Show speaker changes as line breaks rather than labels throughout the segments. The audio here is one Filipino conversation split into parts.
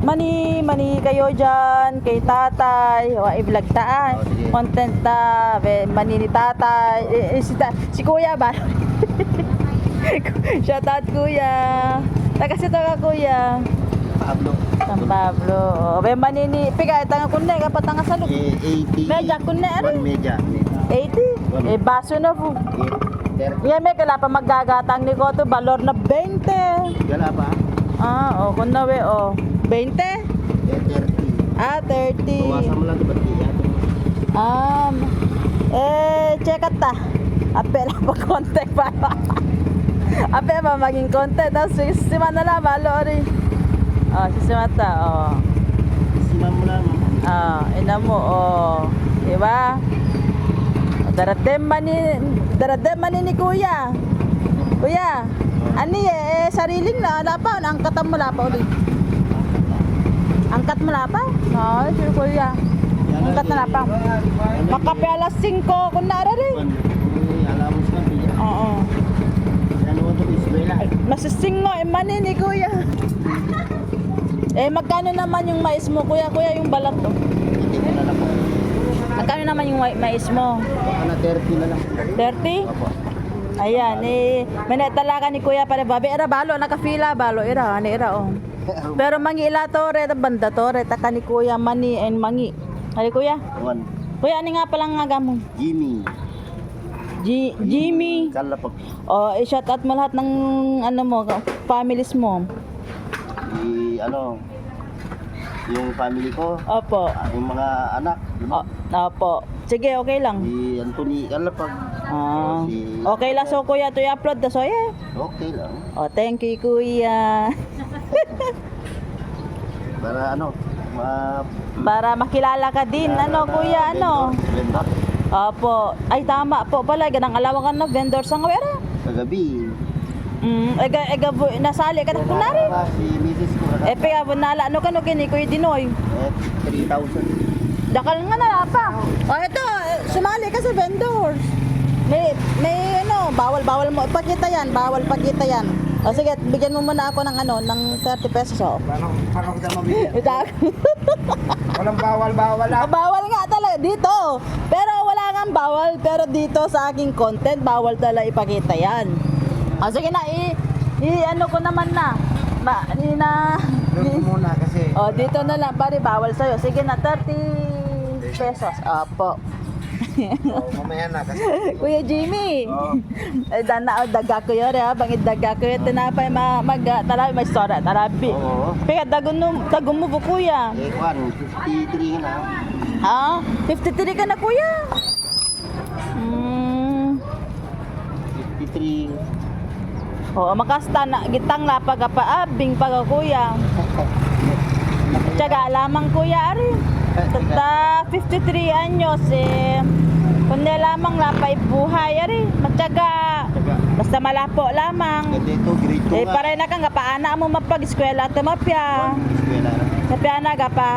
Mani kayo dyan, kay tatay, o i-vlog taan,
Oh, sige.
content ta, mani ni tatay, si kuya ba? Shout out kuya, taga si ka kuya,
Pablo.
San Pablo, o mani ni, piga, tanga kunne, kapat tanga salog,
80.
medya kunne,
One media.
80, baso na po.
30.
Yan may kala pa magagatang ni ko to, balor na 20.
Gala pa?
Kung na we, 20?
30.
30.
Bawasan mo lang ito, ba't iyan?
Check at ta. Ape lang pa contact pa. Ape ba maging content. Sisima na lang, balo rin. Sisima ta,
Siman mo lang.
ina mo, diba? Daradem mani ni kuya. Kuya, ani sariling na, lapa, angkatan mo lapa ulit. Angkat mo lapa? Si kuya. Angkat na lapa. Makape alas 5, kung nara rin.
Alamos lang.
Oo.
Ano ito, isbela?
Masising mo, mani ni kuya. Magkano naman yung mais mo, kuya? Kuya, yung balat to.
Hindi ko na lang po.
Magkano naman yung mais mo?
Baka na 30 na lang.
30?
Opo.
Ayan, may talaga ni kuya para babi. Era balo, nakafila balo. Era, Pero mangi ila to, reta banda to, reta ka ni kuya, mani and mangi. Ali kuya?
One.
Kuya, ani nga palang nga mo?
Jimmy.
Jimmy.
Kalapag.
I-shout out mo lahat ng mo, families mo.
Yung family ko,
Opo.
yung mga anak,
Opo. Sige, okay lang.
si Anthony Kalapag,
Okay lang so kuya, to i-upload na so yeah.
okay lang.
Thank you kuya.
Para
Para makilala ka din, kuya,
Vendor.
Opo. Ay tama po pala, ganang alawan ka na vendor sa ngawera.
Kagabi,
Nasali ka na kunari.
si Mrs. ko,
Pega nala kini kuya Dinoy.
3,000.
Dakal nga na pa. Ito, sumali ka sa vendors. May bawal mo ipakita yan, sige, bigyan mo muna ako ng ng 30 pesos
Paano kita mabigyan? Walang bawal lang.
Bawal nga talaga dito. Pero wala nga bawal, pero dito sa aking content bawal talaga ipakita yan. Sige na, ko naman na.
Muna kasi.
Dito na lang, pare, bawal sa'yo. Sige na, 30 pesos. Opo.
Mamaya na kasi.
Kuya Jimmy. Daga ko yun, bangit daga ko yun. Tinapay, talabi, may sora, talabi.
Oo.
Kaya dagun mo po, kuya.
53 na.
53 ka na, kuya.
53.
Makasta na, gitang lapag pa, abing pag kuya. Tiyaga lamang kuya, ari. Tata 53 anyos, kundi lamang lapay buhay, ari. Magtiyaga. Basta malapo lamang.
Dito, grade 2 nga.
Pare na kang paana mo mapag-eskwela at mapya.
Eskwela na.
Mapya na pa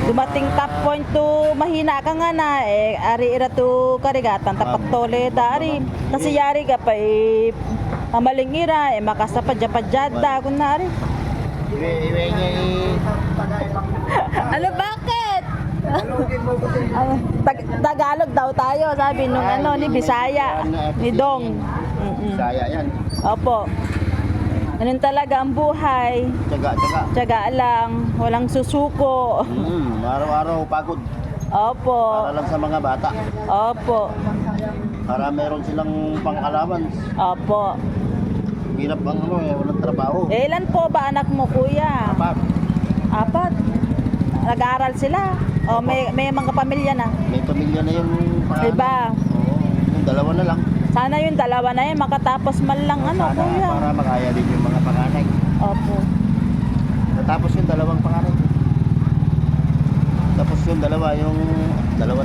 dumating top point to mahina ka nga na ari ira to karigatan tapat tole dari kasi yari ka pa amaling ira makasapadya-padyada kunari.
Iwe niya
Ano bakit? Tagalog daw tayo sabi nung ni Bisaya ni Dong.
Bisaya yan.
Opo. Ganun talaga ang buhay. Tiyaga lang, walang susuko.
Araw-araw pagod.
Opo.
Para lang sa mga bata.
Opo.
Para meron silang pang-allowance.
Opo.
Hirap ang walang trabaho.
Ilan po ba anak mo, kuya? 4. Nag-aaral sila? May mga pamilya na?
May pamilya na yung
Diba?
Yung dalawa na lang.
Sana yung dalawa na yun, makatapos man lang kuya.
Para makaya din yung mga panganay.
Opo.
Natapos yung dalawang panganay. Tapos yung dalawa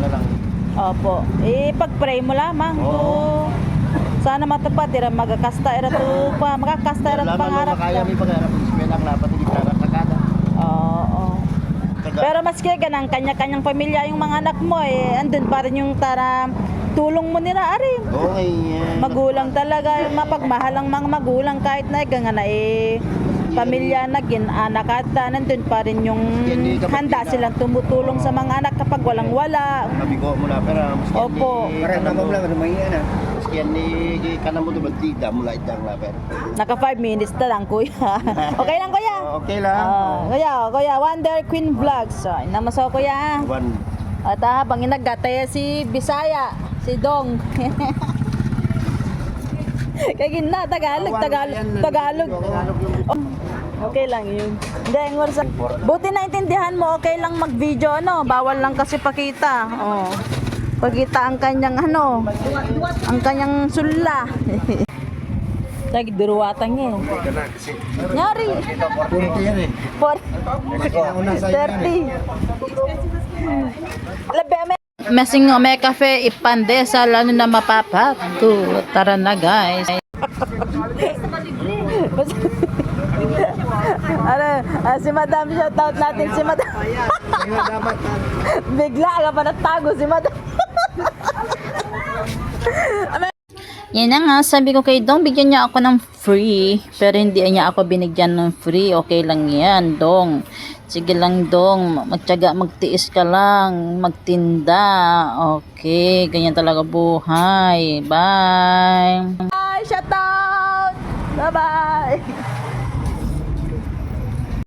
na lang.
Opo. Pag-pray mo lamang.
Oo.
Sana matupad, magkakasta, makakasta, pangarap
Makaya may pangarap. Ismena ang lapat, hindi karap na kada.
Oo. Pero maski ganang kanya-kanyang pamilya yung mga anak mo andun pa rin yung tulong mo nila ari.
Okay.
Magulang talaga, mapagmahal ang mga magulang kahit na nga na pamilya na anak at nandun pa rin yung handa silang tumutulong sa mga anak kapag walang wala.
Nabigo mo na pero maski
Opo.
Parang naman lang lumayan na. Maski yan ni kanamo to batida mula itang na pero.
Naka 5 minutes na lang kuya. Okay lang kuya.
Okay lang.
Kuya, Wonder Queen Vlogs. So, namaso kuya.
One.
At habang inagatay si Bisaya, si Dong. Kaya gina, Tagalog. Oh, okay lang yun. Hindi, buti naintindihan mo, okay lang mag-video, ano? Bawal lang kasi pakita. Oh. Pakita ang kanyang ang kanyang sula. Lagi duruwatan niya. Nyari.
40 yan eh.
30. Mesing may cafe ipande sa lalo na mapapatu. Tara na guys. Si Madam, shout out natin si Madam. Bigla ka pa natago si Madam. Yan na nga, sabi ko kay Dong, bigyan niya ako ng free. Pero hindi niya ako binigyan ng free. Okay lang yan, Dong. Sige lang, Dong. Magtiyaga, magtiis ka lang. Magtinda. Okay, ganyan talaga buhay. Bye! Bye! Shout out! Bye-bye!